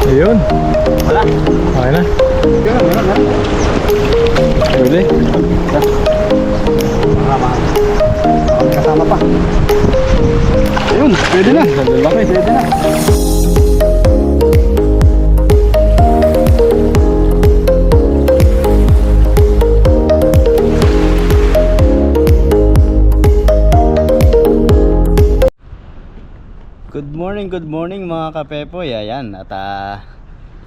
Ayun. Wala. Okay na. Meron. Pwede. Kasama pa. Ayun, pwede na. Lalaki. Pwede na. Good morning mga kapepoy. Ayan, at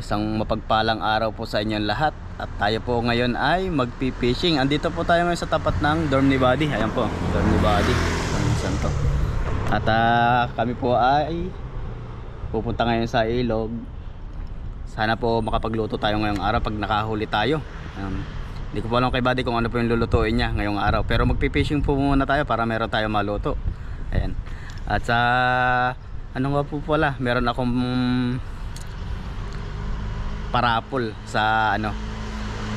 isang mapagpalang araw po sa inyong lahat. At tayo po ngayon ay magpi-fishing. Andito po tayo ngayon sa tapat ng dorm ni Buddy. Ayan po, dorm ni Buddy. Saan to? At kami po ay pupunta ngayon sa ilog. Sana po makapagluto tayo ngayong araw pag nakahuli tayo. Hindi ko po alam kay Buddy kung ano po yung lulutuin niya ngayong araw. Pero magpi-fishing po muna tayo para meron tayo maluto. Ayan. At sa ano nga po pala, meron akong parapol sa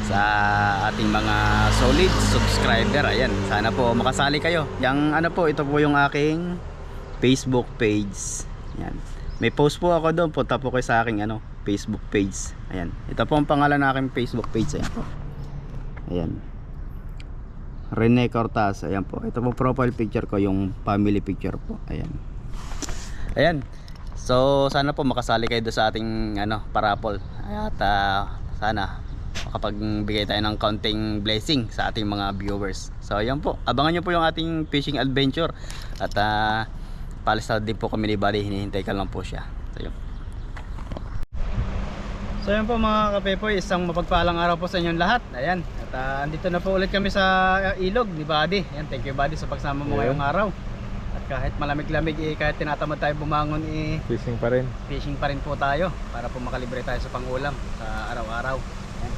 sa ating mga solid subscriber. Ayan, sana po makasali kayo. Yang ito po yung aking Facebook page. Ayan. May post po ako doon. Punta po kayo sa aking Facebook page. Ayan. Ito po ang pangalan ng aking Facebook page. Ayan po. Ayan. Rene Cortaz. Ayan po. Ito po profile picture ko, yung family picture po. Ayan. Ayan. So sana po makasali kayo doon sa ating parapol. At sana makapagbigay tayo ng counting blessing sa ating mga viewers. So ayan po. Abangan nyo po yung ating fishing adventure. At palista din po kami ni Buddy. Hinihintay ka lang po siya. So yun. So ayan po mga kapepoy, isang mapagpalang araw po sa inyong lahat. Ayan. At andito na po ulit kami sa ilog ni Buddy. Ayan, thank you Buddy sa pagsama mo ngayong araw. At kahit malamig-lamig, kahit tinatamad tayo bumangon, Fishing pa rin. Fishing pa rin po tayo para po makalibre tayo sa pangulam sa araw-araw. Ayan.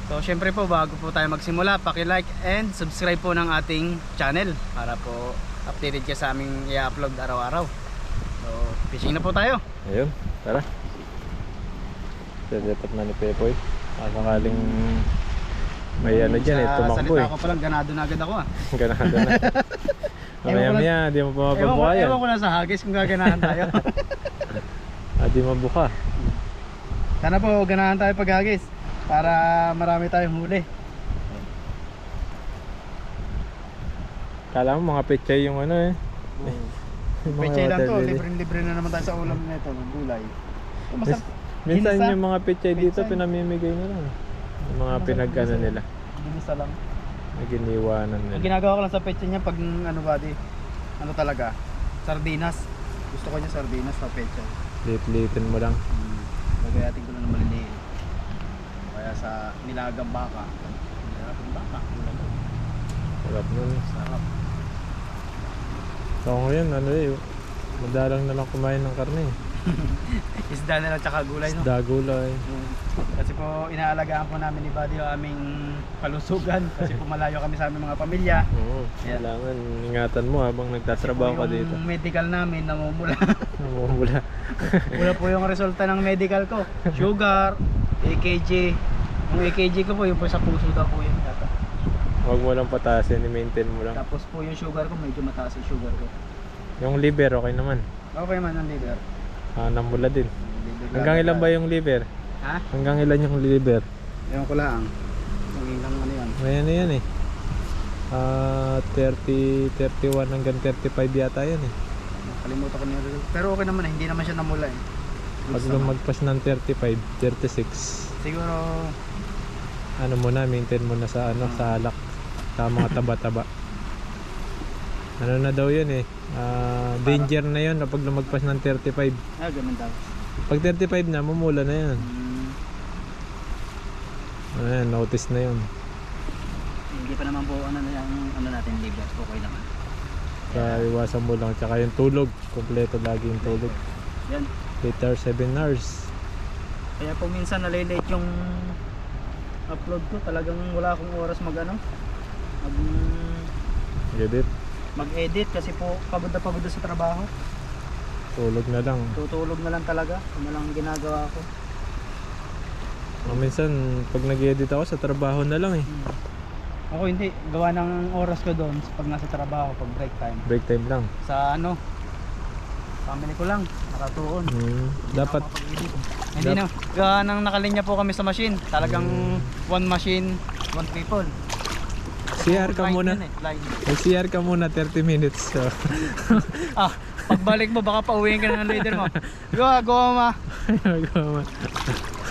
So syempre po, bago po tayo magsimula, paki-like and subscribe po ng ating channel para po updated ka sa aming i-upload araw-araw. So fishing na po tayo. Ayun, tara. Dapat na ni Pepoy. Sakaling may dyan tumakbo salita ko pa lang, ganado na agad ako Ganado na. Mamaya, di mo pa mababuka yan. Ewan ko na sa hagis kung gaganahan tayo. Di mabuka. Sana po ganahan tayo pag hagis para marami tayong huli. Kala mo mga pechay yung Pechay lang to, libre-libre na naman tayo sa ulam nito, ng gulay. Minsan ginisa, yung mga pechay dito pechay, pinamimigay na lang. Yung mga pinag-ano nila. Ginisa lang. Naginiwanan nila. Ang ginagawa ko lang sa pechay niya pag Buddy, talaga, sardinas. Gusto ko niya sardinas sa pechay. Lit-litin mo lang. Lagayatin ko na ng maliliit. Kaya sa nilagang baka. Sarap nun. Sarap. So ngayon, madalang na lang kumain ng karne. Isda na lang tsaka gulay, no? Isda, gulay. Kasi po inaalagaan po namin ni Buddy yung aming kalusugan. Kasi po malayo kami sa aming mga pamilya. Oo, kailangan ingatan mo habang nagtatrabaho ka dito. Yung medical namin namumula. Namumula. Wala po yung resulta ng medical ko. Sugar, EKG. Yung EKG ko po, yung po sa puso daw po yun. Huwag mo lang patasin, i-maintain mo lang. Tapos po yung sugar ko, medyo mataas yung sugar ko. Yung liver, okay naman. Okay man ang liver. Namula din. Hanggang ilan ba yung liver? Ha? Hanggang ilan yung liver? Ewan ko lang. Kung ilang yan. May yan 30, 31 hanggang 35 yata yan Kalimutan ko na rin. Pero okay naman hindi naman siya namula Pag lumagpas ng 35, 36. Siguro maintain mo na sa sa alak, sa mga taba-taba. Na daw yun danger na yun kapag lumagpas ng 35. Ganun daw. Pag 35 na, mamula na yan. Ayan, notice na yun. Hindi pa naman po natin liver. Okay naman. Kaya iwasan mo lang. Tsaka yung tulog, kompleto lagi yung tulog. Yan. 8 hours, 7 hours. Kaya po minsan nalilate yung upload ko. Talagang wala akong oras mag-edit kasi po pagod na sa trabaho. Tulog na lang. Tutulog na lang talaga. Ano lang ginagawa ko. Minsan pag nag-edit ako sa trabaho na lang Ako hindi, gawa ng oras ko doon pag nasa trabaho, pag break time. Break time lang. Sa Family ko lang, nakatuon. Dapat Hindi na, nang nakalinya po kami sa machine. Talagang one machine, one people. CR ka Line muna. yun line. May CR ka muna 30 minutes. So. Pagbalik mo, baka pauwiin ka na ng leader mo. Go ma.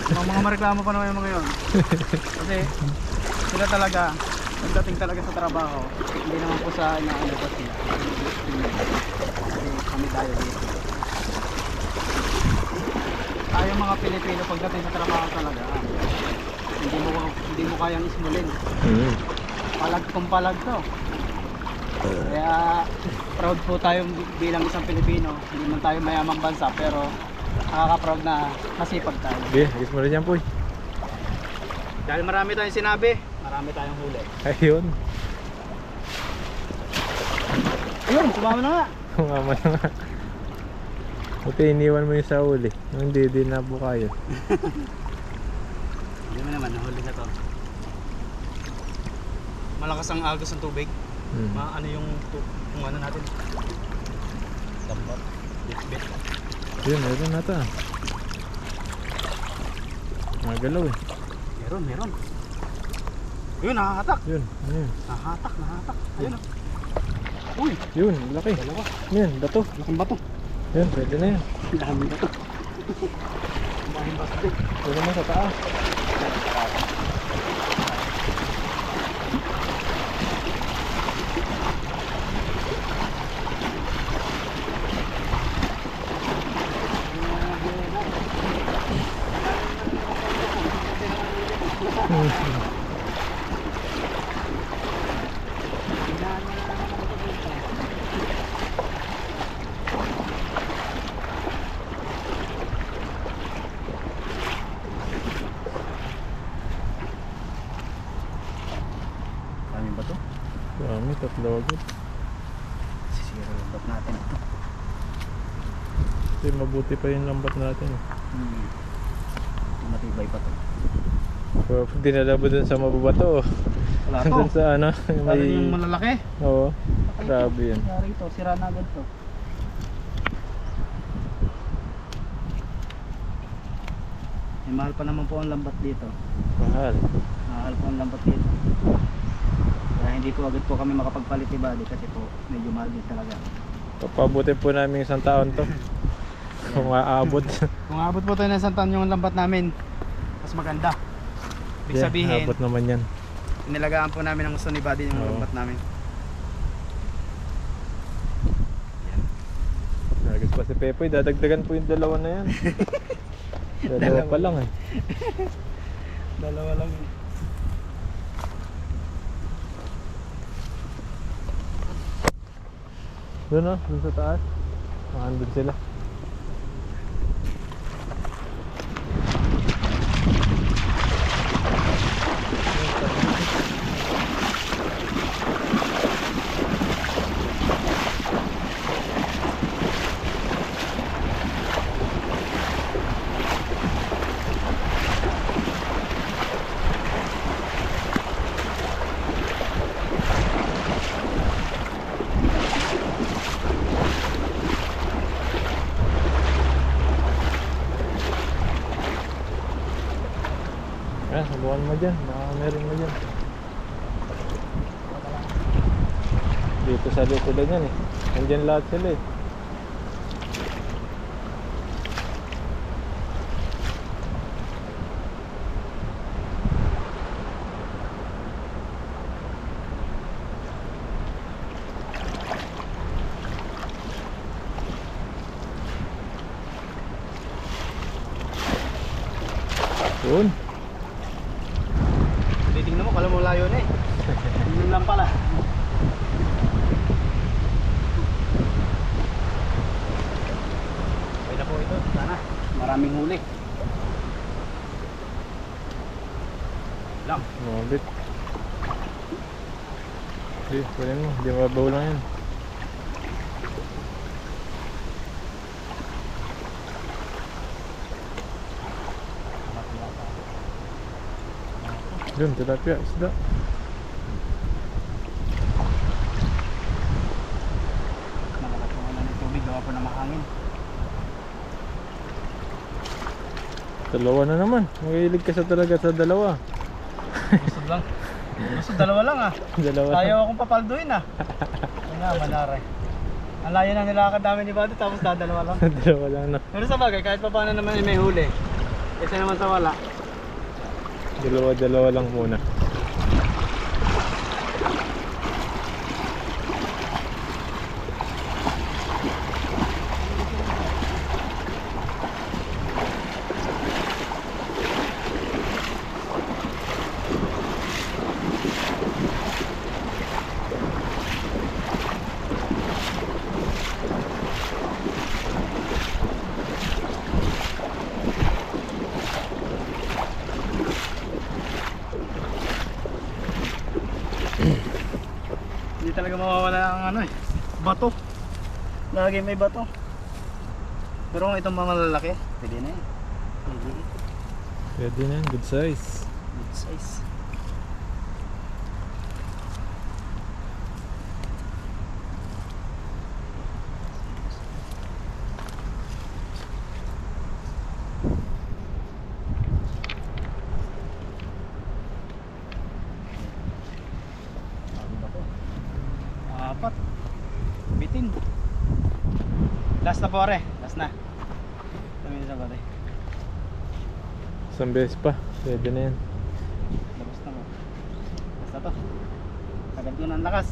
Mga mareklamo pa naman yung mga yun. Kasi sila talaga, pagdating talaga sa trabaho, hindi naman po sa ano pa sila. Kasi kami tayo dito. Tayo mga Pilipino pagdating sa trabaho talaga, hindi mo kayang ismulin. Palag kung palag to. Kaya proud po tayo bilang isang Pilipino. Hindi man tayo mayamang bansa pero nakaka-proud na masipag tayo. Okay, agis mo rin yan, Puy. Dahil marami tayong sinabi, marami tayong huli. Ayun. Ayun, sumama na nga. Kumama na nga. Buti iniwan mo yung sa uli. Hindi din nabuka yun. Hindi mo naman, nahuli na to. Malakas ang agos ng tubig. Ano yung ano natin? Lambat, bit. Yun, meron na ito. Nagalaw eh. Meron. Yun, nakahatak. Yun, ano yun? Nahatak. Ayun o. Uy, Yun, laki. dalawa. Yun, bato. Laking bato. Yun, pwede na yun. Dami bato. Kumain bato din. Pwede naman sa taas. Dami bato. Dami, tatlo agad. Sisira yung lambat natin ito. Kasi mabuti pa yung lambat natin. Matibay pa to. Pero dinala mo dun sa mababato. Wala Dun sa ano, Lalo yung malalaki. Oo, grabe yun. Nangyari ito, sira na agad to. Mahal pa naman po ang lambat dito. Mahal. Mahal po ang lambat dito. Kaya hindi po agad po kami makapagpalit ni Buddy kasi po medyo mahal din talaga. Papabuti po namin isang taon to. Kung aabot. Kung abot po tayo ng isang taon yung lambat namin, mas maganda. Ibig sabihin, Aabot naman yan. inilagaan po namin ang gusto ni Buddy yung Oo. lambat namin. Nagis pa si Pepoy, dadagdagan po yung dalawa na yan. Dalawa pa lang eh. Dalawa lang. Doon o, doon sa taas. Andun sila. Subukan mo dyan, baka meron mo dyan. Dito sa likudan yan eh. Nandyan lahat sila eh. Yun. Titingnan mo, kala mo layo na eh. Yun lang pala. Okay na po ito, sana. Maraming huli. Lang. Mabit. Hindi, kunin mo. Hindi mababaw lang yan. Yun, tilapia, isda. Malakas po na ng tubig, gawa po na mahangin. Dalawa na naman. Mahilig ka sa talaga sa dalawa. Busog lang. Busog, dalawa lang ah. Dalawa Ayaw lang. akong papalduin ah. Ayun nga, manaray. Ang layo na nilakad namin ni Buddy tapos dadalawa lang. Dalawa lang na. Pero sa bagay, kahit pa paano naman may huli. Kasi naman sa wala. Dalawa lang muna. Hindi talaga mawawala ang ano eh. Bato. Lagi may bato. Pero kung itong mga malalaki, pwede na eh. Pwede. Pwede na yan. Good size. Good size. Apat. Bitin. Last na pare. Last na. Sabi sa pare. Isang beses pa. Pwede na yan. Labas na mo. Basta to. Agad ko ng lakas.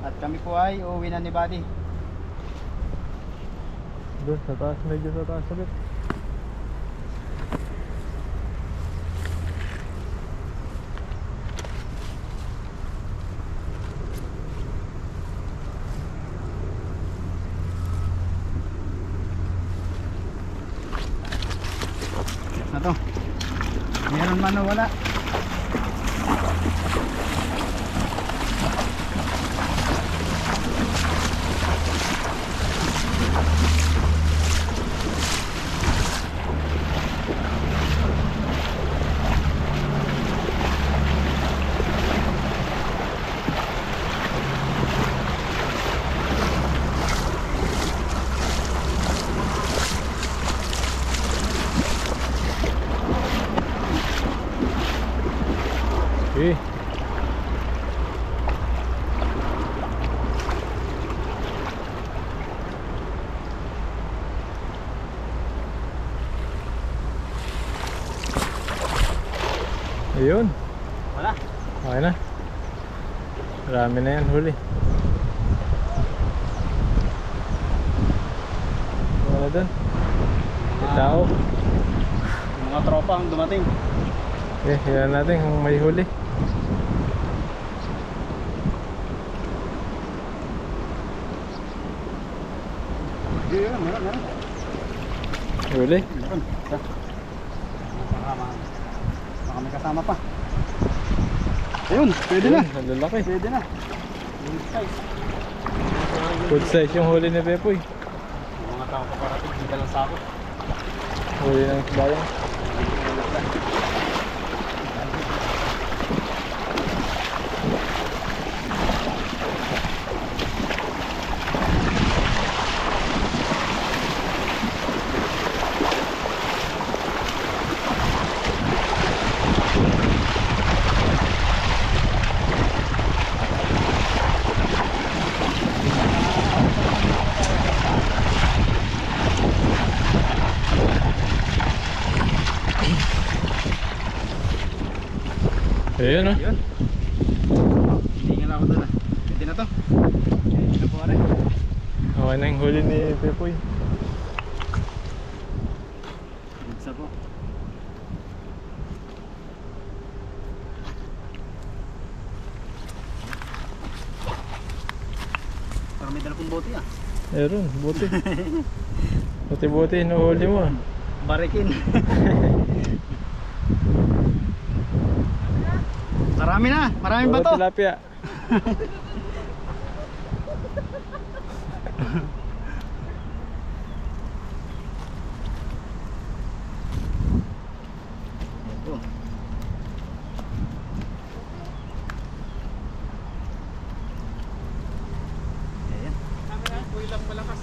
At kami po ay uuwi na ni Buddy. Doon, sa taas. Medyo sa taas ulit. Na to. Meron man o wala. Okay. Ayun. Wala. Okay na. Marami na yan huli. Wala doon. May tao. Yung mga tropa ang dumating. Okay, hiyan natin kung may huli. Meron. Huli? Meron. Isa. Baka may kasama pa. Ayun, pwede na. Ayun, ang lalaki. Pwede na. Good size. Good size yung huli ni Bepoy. Yung mga tao pa parating, hindi lang sa ako. Huli ng isbayang. Ayun oh. Ayun. Tingin ako doon ah. Pwede na to. Pwede na po rin. Okay na yung huli ni Bepoy. Isa po. Parang may dala pong bote ah. Ayun, buti. Buti-buti, inuhuli mo ah. Barikin. Marami na, maraming Puro bato. tilapia. Ito. Ayan. Kami na, kuy lang malakas.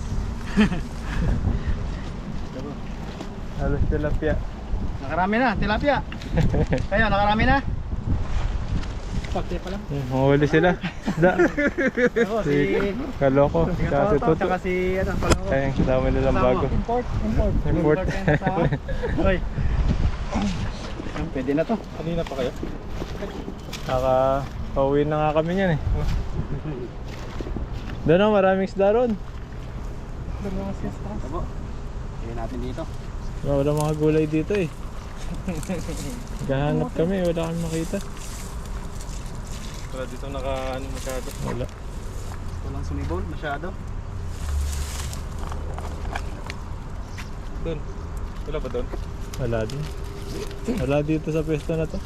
Halos tilapia. Nakarami na, tilapia. Kayo, nakarami na? Pagti pa lang. Mahuli sila. Da. Oo, Si Kaloko. Kasi Toto. Tsaka si ano, Kaloko. Ayun, dami nilang bago. Import. Import. Hoy. Pwede na to. Kanina pa kayo? Pauwi na nga kami niyan eh. Doon na, maraming isda ron. Doon mga sista. Tabo. Tingnan natin dito. Wala mga gulay dito eh. Gahanap kami, wala kami makita. Wala dito masyado. Wala. Walang sumibol masyado. Doon. Wala ba doon? Wala din. Wala dito sa pwesto na to.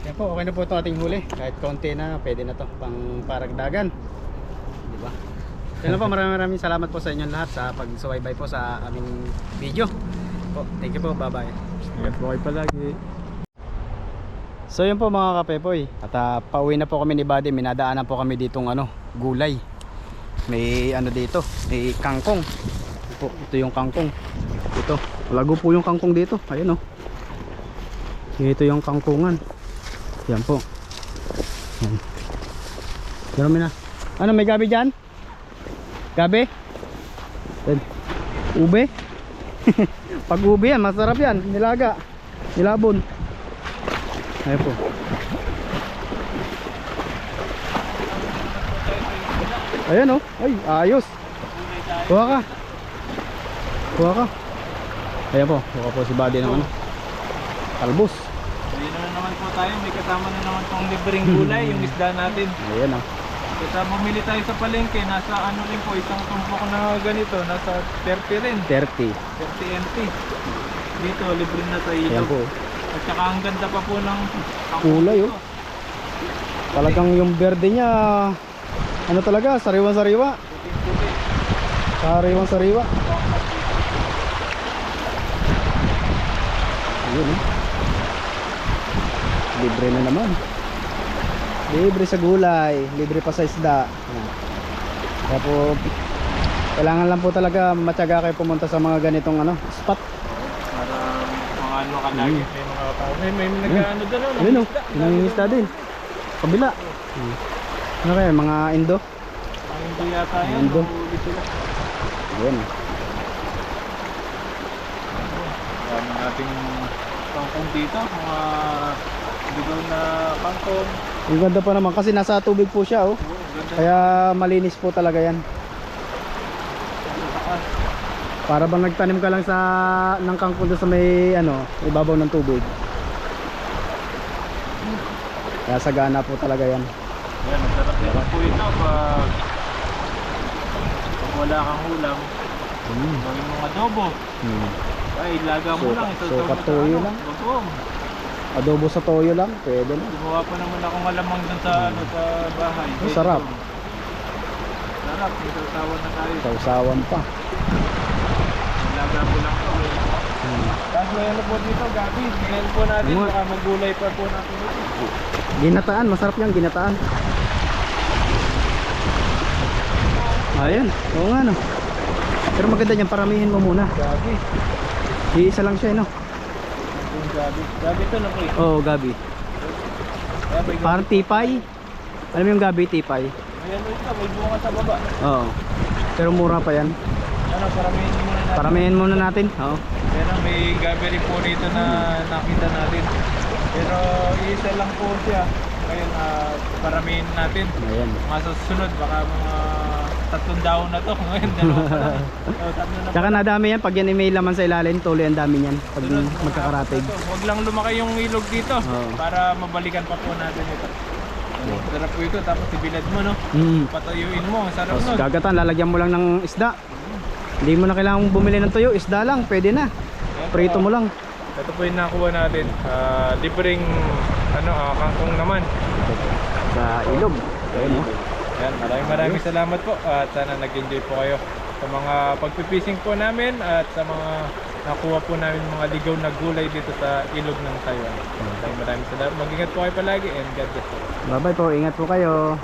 Yan po, okay na po ito ating huli. Kahit konti na, pwede na to pang paragdagan. Diba? Yan lang po, maraming salamat po sa inyong lahat sa pagsubaybay po sa aming video. Po, thank you po, bye bye. Ingat po kayo palagi. So yun po mga kapepoy. At pauwi na po kami ni Buddy. Minadaanan po kami ditong gulay. May dito, may kangkong. Ito yung kangkong. Ito, lago po yung kangkong dito. Ayun Ito yung kangkungan. Yan po. Yan. Marami na. Ano, may gabi dyan? Gabi? Yan. Ube? Pag ube yan, masarap yan. Nilaga. Nilabon. Ayan po. Ayan Ay, ayos. Kuha ka. Kuha ka. Ayan po. Kuha po si Buddy ng talbos. Ayun na naman po tayo. May kasama na naman pang libreng gulay. Yung isda natin. Ayan Kasi bumili tayo sa palengke. Nasa rin po. Isang tumpok na ganito. Nasa 30 rin. 30. 30 NT. Dito, libre na sa Ayan ilog. po. At saka ang ganda pa po ng Kulay Talagang yung berde niya talaga, sariwa-sariwa. puting-puti. Sariwang-sariwa. Ayun Libre na naman. Libre sa gulay, libre pa sa isda. Kaya po, kailangan lang po talaga matyaga kayo pumunta sa mga ganitong spot. Para mga ka lagi. May mga tao. May nag-ano doon. Ayun nangingisda din. Kabila. Ano kaya, mga Indo? Ang hindi yata yan. Indo. Mahuli sila. Ayun. Marami nating kangkong dito. Mga ligaw na kangkong. Ang ganda pa naman kasi nasa tubig po siya Oo, ganda. Kaya malinis po talaga yan. Para bang nagtanim ka lang ng kangkong doon sa may ibabaw ng tubig. Kaya sagana po talaga yan. Yan, masarap din po ito pag wala kang ulam. Gawin mong adobo. Ay, ilaga mo lang. Sukat toyo lang. Bagong. Adobo sa toyo lang, pwede na. Gumawa pa naman akong alamang dun sa sa bahay. Sarap. Sarap, may sausawan na tayo. Sausawan pa. Ilaga mo lang to. Tapos may po dito, Gabi. Tingnan po natin, baka magulay pa po natin ito. Ginataan, masarap yan, ginataan. Ayan, oo nga Pero maganda niyan, paramihin mo muna. Gabi. Iisa lang siya Yung Gabi. Gabi ito na po eh. Oo, gabi. Parang tipay. Alam mo yung gabi, tipay? Ayan ito, may bunga sa baba. Oo. Pero mura pa yan. Paramihin muna natin. Paramihin muna natin. Oo. Pero may Gabi rin po dito na nakita natin. Pero isa lang po siya. Ngayon, paramihin natin. Ayan. Mga susunod, baka mga 3 daon na to. Ngayon, 2 pa lang. Tatlo na Tsaka nadami yan. Pag yan ay may laman sa ilalim, tuloy ang dami yan. Pag Sunod, magkakaratig. Huwag lang lumaki yung ilog dito. Oo. Para mabalikan pa po natin ito. Sarap po ito. Tapos ibilad mo, no? Patayuin mo. Sarap Tapos nun. gagatan, lalagyan mo lang ng isda. Hindi mo na kailangan bumili ng tuyo. Isda lang, pwede na. Prito mo lang. Ito po yung nakuha natin. Libreng kangkong naman. Sa ilog. Ayun Yan, maraming salamat po at sana nag-enjoy po kayo sa mga pagpipising po namin at sa mga nakuha po namin mga ligaw na gulay dito sa ilog ng Taiwan. Maraming salamat. Mag-ingat po kayo palagi and God bless po. Bye bye po. Ingat po kayo.